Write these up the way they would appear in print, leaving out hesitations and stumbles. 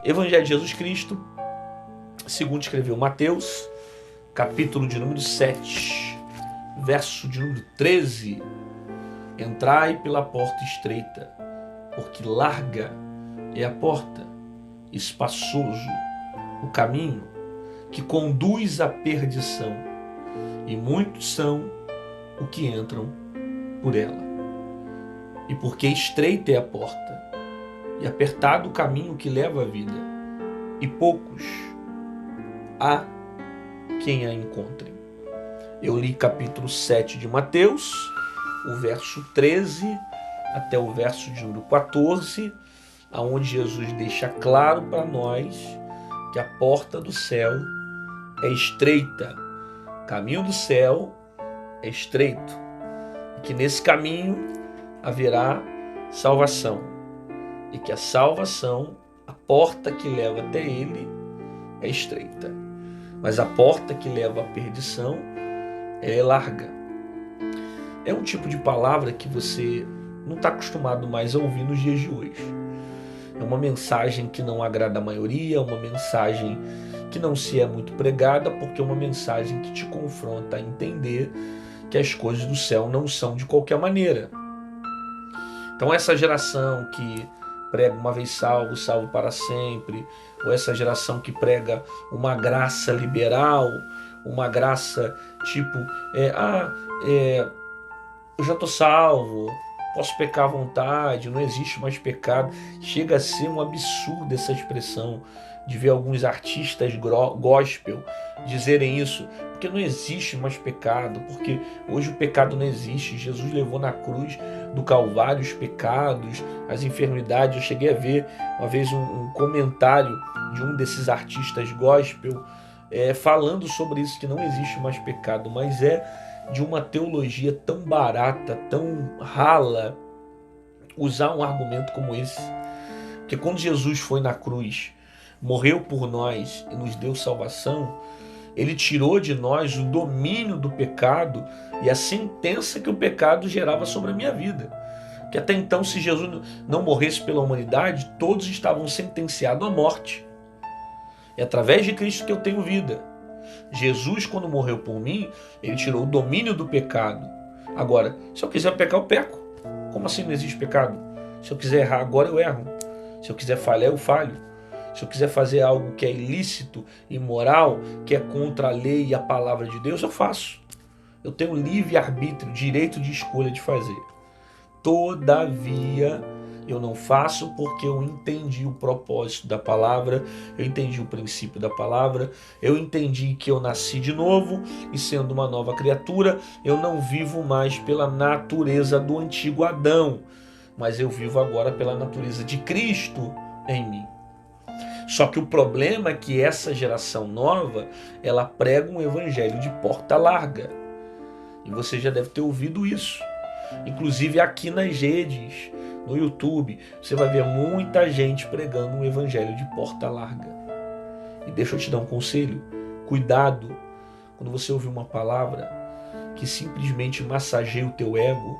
Evangelho de Jesus Cristo, segundo escreveu Mateus, capítulo de número 7, verso de número 13. Entrai pela porta estreita, porque larga é a porta, espaçoso o caminho que conduz à perdição, e muitos são os que entram por ela. E porque estreita é a porta, e apertado o caminho que leva à vida, e poucos há quem a encontrem. Eu li capítulo 7 de Mateus, o verso 13 até o verso de número 14, aonde Jesus deixa claro para nós que a porta do céu é estreita, o caminho do céu é estreito, e que nesse caminho haverá salvação, e que a salvação, a porta que leva até ele é estreita, mas a porta que leva à perdição é larga. É um tipo de palavra que você não está acostumado mais a ouvir nos dias de hoje. É uma mensagem que não agrada a maioria, uma mensagem que não se é muito pregada, porque é uma mensagem que te confronta a entender que as coisas do céu não são de qualquer maneira. Então essa geração que prega uma vez salvo, salvo para sempre, ou essa geração que prega uma graça liberal, uma graça tipo, eu já estou salvo, posso pecar à vontade, não existe mais pecado. Chega a ser um absurdo essa expressão de ver alguns artistas gospel dizerem isso, porque não existe mais pecado, porque hoje o pecado não existe. Jesus levou na cruz do Calvário os pecados, as enfermidades. Eu cheguei a ver uma vez um comentário de um desses artistas gospel falando sobre isso, que não existe mais pecado, mas é de uma teologia tão barata, tão rala, usar um argumento como esse. Porque quando Jesus foi na cruz, morreu por nós e nos deu salvação, ele tirou de nós o domínio do pecado e a sentença que o pecado gerava sobre a minha vida. Que até então, se Jesus não morresse pela humanidade, todos estavam sentenciados à morte. É através de Cristo que eu tenho vida. Jesus, quando morreu por mim, ele tirou o domínio do pecado. Agora, se eu quiser pecar, eu peco. Como assim não existe pecado? Se eu quiser errar agora, eu erro. Se eu quiser falhar, eu falho. Se eu quiser fazer algo que é ilícito, imoral, que é contra a lei e a palavra de Deus, eu faço. Eu tenho livre-arbítrio, direito de escolha de fazer. Todavia, eu não faço porque eu entendi o propósito da palavra, eu entendi o princípio da palavra, eu entendi que eu nasci de novo e, sendo uma nova criatura, eu não vivo mais pela natureza do antigo Adão, mas eu vivo agora pela natureza de Cristo em mim. Só que o problema é que essa geração nova, ela prega um evangelho de porta larga. E você já deve ter ouvido isso. Inclusive aqui nas redes, no YouTube, você vai ver muita gente pregando um evangelho de porta larga. E deixa eu te dar um conselho. Cuidado quando você ouvir uma palavra que simplesmente massageia o teu ego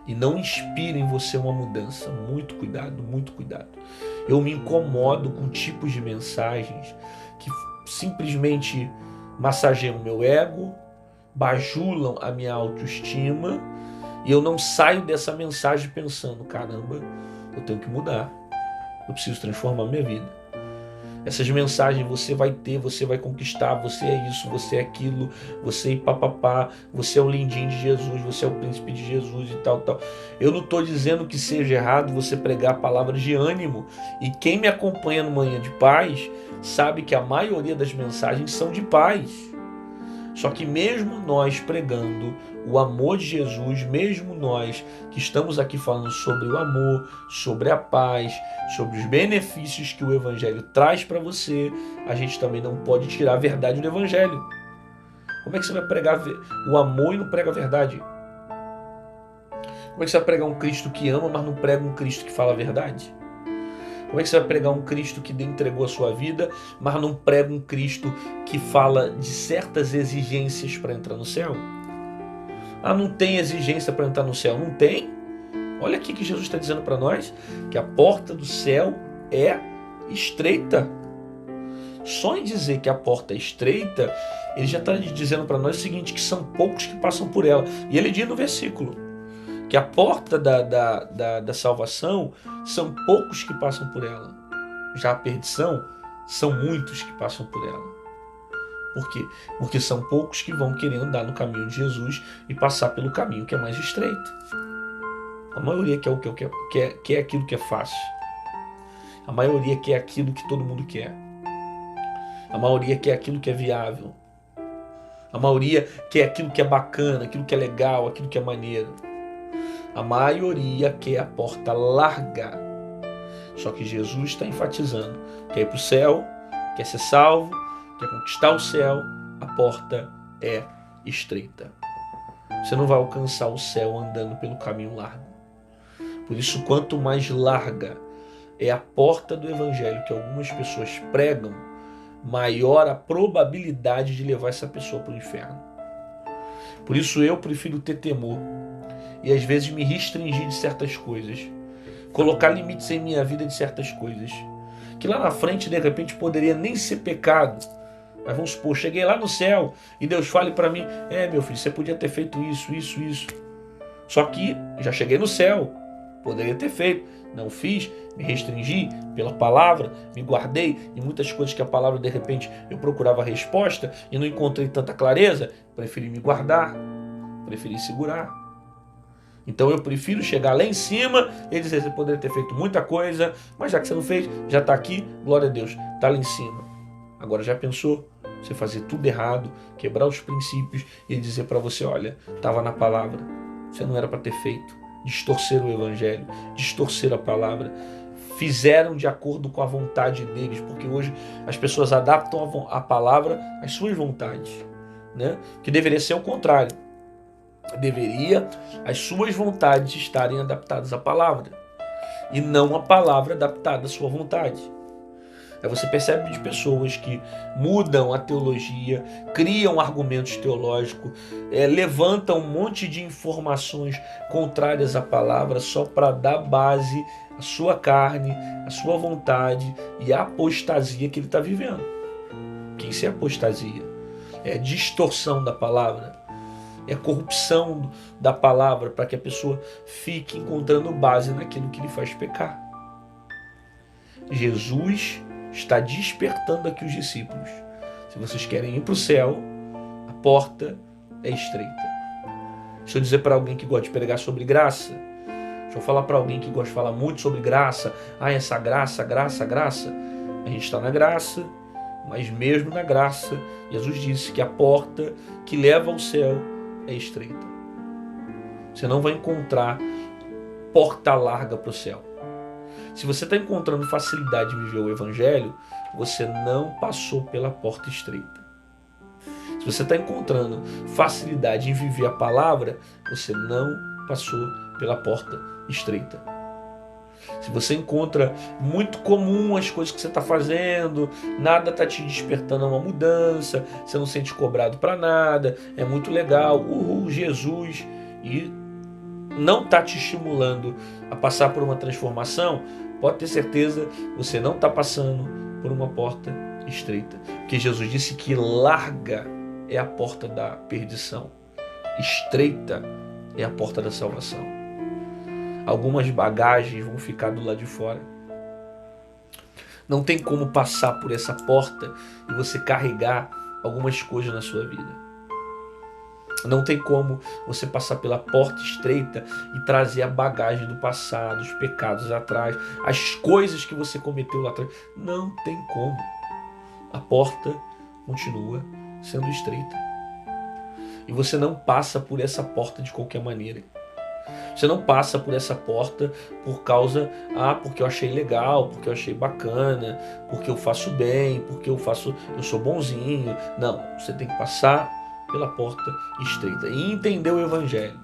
e não inspira em você uma mudança. Muito cuidado, muito cuidado. Eu me incomodo com tipos de mensagens que simplesmente massageiam o meu ego, bajulam a minha autoestima, e eu não saio dessa mensagem pensando, caramba, eu tenho que mudar, eu preciso transformar minha vida. Essas mensagens você vai ter, você vai conquistar, você é isso, você é aquilo, você é papapá, você é o lindinho de Jesus, você é o príncipe de Jesus e tal, tal. Eu não estou dizendo que seja errado você pregar palavras de ânimo, e quem me acompanha no Manhã de Paz sabe que a maioria das mensagens são de paz. Só que mesmo nós pregando o amor de Jesus, mesmo nós que estamos aqui falando sobre o amor, sobre a paz, sobre os benefícios que o Evangelho traz para você, a gente também não pode tirar a verdade do Evangelho. Como é que você vai pregar o amor e não prega a verdade? Como é que você vai pregar um Cristo que ama, mas não prega um Cristo que fala a verdade? Como é que você vai pregar um Cristo que entregou a sua vida, mas não prega um Cristo que fala de certas exigências para entrar no céu? Ah, não tem exigência para entrar no céu? Não tem. Olha aqui que Jesus está dizendo para nós, que a porta do céu é estreita. Só em dizer que a porta é estreita, ele já está dizendo para nós o seguinte, que são poucos que passam por ela. E ele diz no versículo que a porta da salvação são poucos que passam por ela. Já a perdição são muitos que passam por ela. Por quê? Porque são poucos que vão querer andar no caminho de Jesus e passar pelo caminho que é mais estreito. A maioria quer aquilo que é fácil. A maioria quer aquilo que todo mundo quer. A maioria quer aquilo que é viável. A maioria quer aquilo que é bacana, aquilo que é legal, aquilo que é maneiro. A maioria quer a porta larga. Só que Jesus está enfatizando: quer ir para o céu, quer ser salvo, quer conquistar o céu, a porta é estreita. Você não vai alcançar o céu andando pelo caminho largo. Por isso, quanto mais larga é a porta do evangelho que algumas pessoas pregam, maior a probabilidade de levar essa pessoa para o inferno. Por isso eu prefiro ter temor e às vezes me restringir de certas coisas, colocar limites em minha vida de certas coisas, que lá na frente de repente poderia nem ser pecado. Mas vamos supor, cheguei lá no céu e Deus fale para mim: meu filho, você podia ter feito isso. Só que já cheguei no céu, poderia ter feito, não fiz, me restringi pela palavra, me guardei em muitas coisas que a palavra de repente eu procurava a resposta e não encontrei tanta clareza, preferi me guardar, preferi segurar. Então eu prefiro chegar lá em cima e dizer: você poderia ter feito muita coisa, mas já que você não fez, já está aqui, glória a Deus, está lá em cima. Agora já pensou? Você fazer tudo errado, quebrar os princípios e dizer para você: olha, estava na palavra, você não era para ter feito. Distorcer o evangelho, distorcer a palavra, fizeram de acordo com a vontade deles, porque hoje as pessoas adaptam a palavra às suas vontades, né? Que deveria ser o contrário. Deveria as suas vontades estarem adaptadas à palavra e não a palavra adaptada à sua vontade. Aí você percebe de pessoas que mudam a teologia, criam argumentos teológicos, levantam um monte de informações contrárias à palavra só para dar base à sua carne, à sua vontade e à apostasia que ele está vivendo. Que isso é apostasia? É distorção da palavra, é corrupção da palavra para que a pessoa fique encontrando base naquilo que lhe faz pecar. Jesus está despertando aqui os discípulos. Se vocês querem ir para o céu, a porta é estreita. Deixa eu dizer para alguém que gosta de pregar sobre graça. Deixa eu falar para alguém que gosta de falar muito sobre graça. Essa graça. A gente está na graça, mas mesmo na graça, Jesus disse que a porta que leva ao céu é estreita. Você não vai encontrar porta larga para o céu. Se você está encontrando facilidade de viver o evangelho, você não passou pela porta estreita. Se você está encontrando facilidade em viver a palavra, você não passou pela porta estreita. Se você encontra muito comum as coisas que você está fazendo, nada está te despertando a uma mudança, você não sente cobrado para nada, é muito legal, Jesus, e não está te estimulando a passar por uma transformação, pode ter certeza, você não está passando por uma porta estreita. Porque Jesus disse que larga é a porta da perdição, estreita é a porta da salvação. Algumas bagagens vão ficar do lado de fora. Não tem como passar por essa porta e você carregar algumas coisas na sua vida. Não tem como você passar pela porta estreita e trazer a bagagem do passado, os pecados atrás, as coisas que você cometeu lá atrás. Não tem como. A porta continua sendo estreita. E você não passa por essa porta de qualquer maneira. Você não passa por essa porta por causa, porque eu achei legal, porque eu achei bacana, porque eu faço bem, porque eu sou bonzinho. Não, você tem que passar pela porta estreita e entender o evangelho.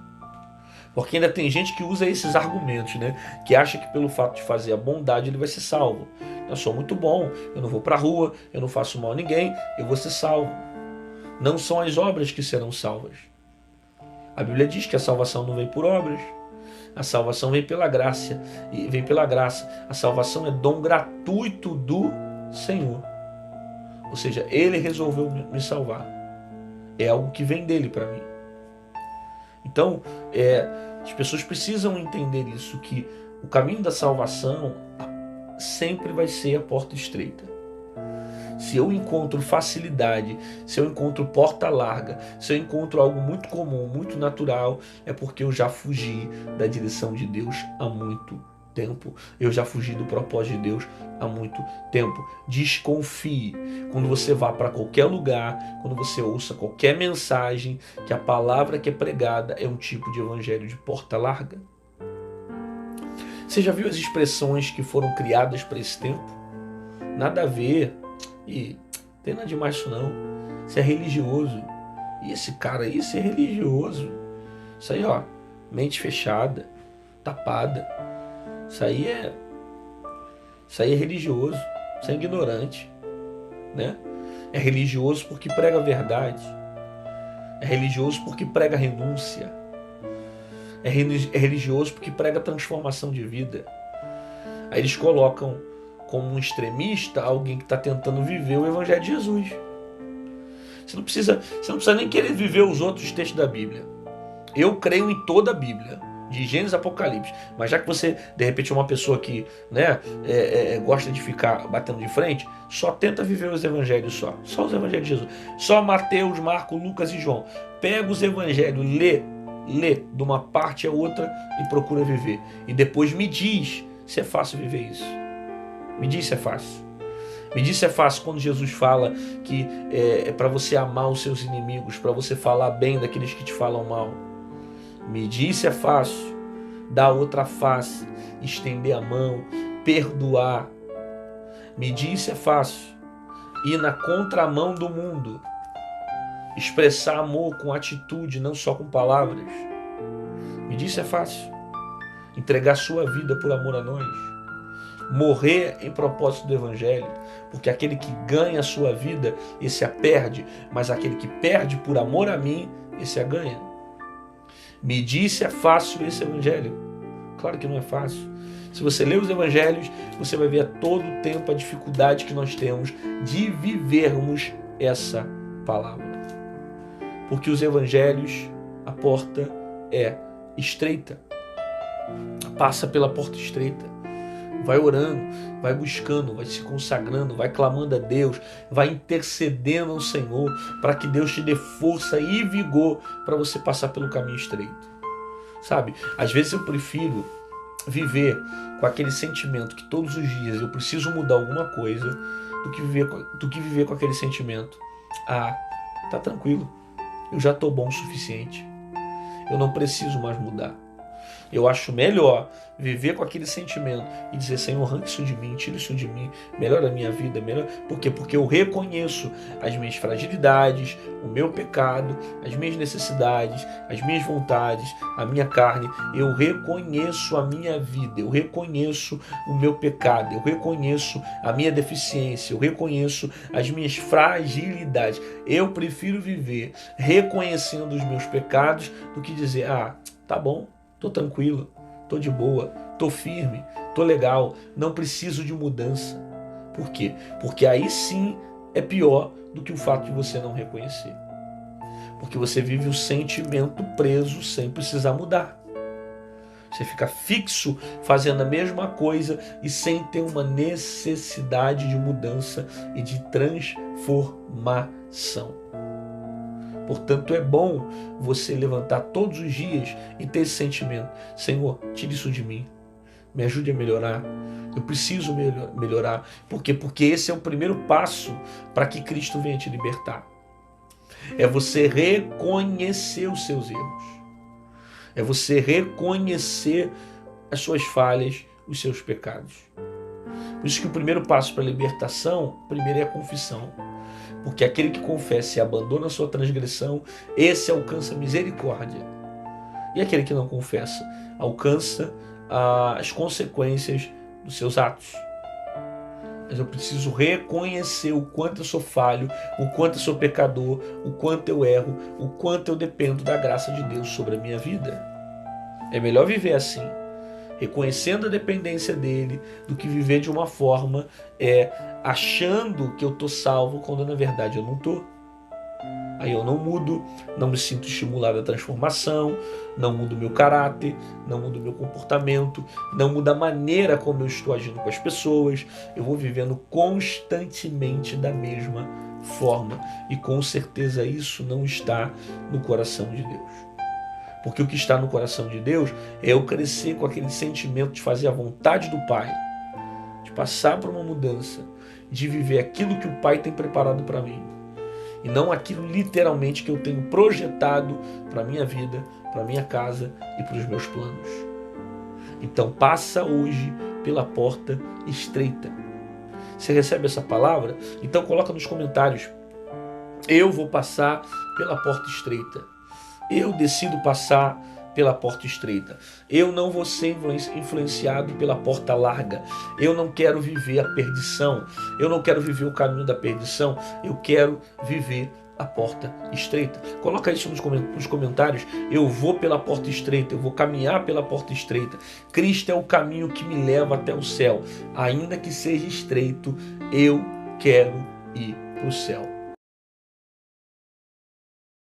Porque ainda tem gente que usa esses argumentos, né? Que acha que pelo fato de fazer a bondade ele vai ser salvo. Eu sou muito bom, eu não vou para a rua, eu não faço mal a ninguém, eu vou ser salvo. Não são as obras que serão salvas. A Bíblia diz que a salvação não vem por obras. A salvação vem pela graça, e vem pela graça. A salvação é dom gratuito do Senhor. Ou seja, Ele resolveu me salvar. É algo que vem dele para mim. Então, as pessoas precisam entender isso, que o caminho da salvação sempre vai ser a porta estreita. Se eu encontro facilidade, se eu encontro porta larga, se eu encontro algo muito comum, muito natural, é porque eu já fugi da direção de Deus há muito tempo. Eu já fugi do propósito de Deus há muito tempo. Desconfie quando você vá para qualquer lugar, quando você ouça qualquer mensagem, que a palavra que é pregada é um tipo de evangelho de porta larga. Você já viu as expressões que foram criadas para esse tempo? Nada a ver. E não tem nada demais isso não. Isso é religioso. E esse cara aí, isso é religioso. Isso aí, ó, mente fechada, tapada. Isso aí é religioso. Isso é ignorante, né? É religioso porque prega a verdade. É religioso porque prega a renúncia. É religioso porque prega a transformação de vida. Aí eles colocam como um extremista alguém que está tentando viver o Evangelho de Jesus. Você não precisa nem querer viver os outros textos da Bíblia. Eu creio em toda a Bíblia, de Gênesis a Apocalipse. Mas já que você, de repente, é uma pessoa que, né, gosta de ficar batendo de frente, só tenta viver os Evangelhos só os Evangelhos de Jesus. Só Mateus, Marcos, Lucas e João. Pega os Evangelhos, lê de uma parte a outra e procura viver. E depois me diz se é fácil viver isso. Me diz se é fácil. Me diz se é fácil quando Jesus fala que é para você amar os seus inimigos, para você falar bem daqueles que te falam mal. Me diz se é fácil dar outra face, estender a mão, perdoar. Me diz se é fácil ir na contramão do mundo, expressar amor com atitude, não só com palavras. Me diz se é fácil entregar sua vida por amor a nós. Morrer em propósito do Evangelho, porque aquele que ganha a sua vida, esse a perde, mas aquele que perde por amor a mim, esse a ganha. Me diz se é fácil esse Evangelho. Claro que não é fácil. Se você ler os Evangelhos, você vai ver a todo tempo a dificuldade que nós temos de vivermos essa palavra. Porque os Evangelhos, a porta é estreita. Passa pela porta estreita. Vai orando, vai buscando, vai se consagrando, vai clamando a Deus, vai intercedendo ao Senhor para que Deus te dê força e vigor para você passar pelo caminho estreito. Sabe, às vezes eu prefiro viver com aquele sentimento que todos os dias eu preciso mudar alguma coisa do que viver com aquele sentimento. Ah, tá tranquilo, eu já tô bom o suficiente, eu não preciso mais mudar. Eu acho melhor viver com aquele sentimento e dizer: Senhor, arranca isso de mim, tira isso de mim, melhora a minha vida, melhor. Por quê? Porque eu reconheço as minhas fragilidades, o meu pecado, as minhas necessidades, as minhas vontades, a minha carne. Eu reconheço a minha vida, eu reconheço o meu pecado, eu reconheço a minha deficiência, eu reconheço as minhas fragilidades. Eu prefiro viver reconhecendo os meus pecados do que dizer: ah, tá bom, tô tranquilo, tô de boa, tô firme, tô legal, não preciso de mudança. Por quê? Porque aí sim é pior do que o fato de você não reconhecer. Porque você vive o sentimento preso sem precisar mudar. Você fica fixo fazendo a mesma coisa e sem ter uma necessidade de mudança e de transformação. Portanto, é bom você levantar todos os dias e ter esse sentimento: Senhor, tire isso de mim, me ajude a melhorar, eu preciso melhorar. Por quê? Porque esse é o primeiro passo para que Cristo venha te libertar. É você reconhecer os seus erros, é você reconhecer as suas falhas, os seus pecados. Por isso que o primeiro passo para a libertação, primeiro é a confissão. Porque aquele que confessa e abandona a sua transgressão, esse alcança misericórdia. E aquele que não confessa, alcança as consequências dos seus atos. Mas eu preciso reconhecer o quanto eu sou falho, o quanto eu sou pecador, o quanto eu erro, o quanto eu dependo da graça de Deus sobre a minha vida. É melhor viver assim, reconhecendo a dependência dele, do que viver de uma forma achando que eu estou salvo, quando na verdade eu não estou. Aí eu não mudo, não me sinto estimulado à transformação, não mudo meu caráter, não mudo meu comportamento, não muda a maneira como eu estou agindo com as pessoas. Eu vou vivendo constantemente da mesma forma. E com certeza isso não está no coração de Deus. Porque o que está no coração de Deus é eu crescer com aquele sentimento de fazer a vontade do Pai, de passar por uma mudança, de viver aquilo que o Pai tem preparado para mim. E não aquilo literalmente que eu tenho projetado para a minha vida, para a minha casa e para os meus planos. Então passa hoje pela porta estreita. Você recebe essa palavra? Então coloca nos comentários: eu vou passar pela porta estreita. Eu decido passar pela porta estreita. Eu não vou ser influenciado pela porta larga. Eu não quero viver a perdição. Eu não quero viver o caminho da perdição. Eu quero viver a porta estreita. Coloca isso nos comentários. Eu vou pela porta estreita. Eu vou caminhar pela porta estreita. Cristo é o caminho que me leva até o céu. Ainda que seja estreito, eu quero ir para o céu.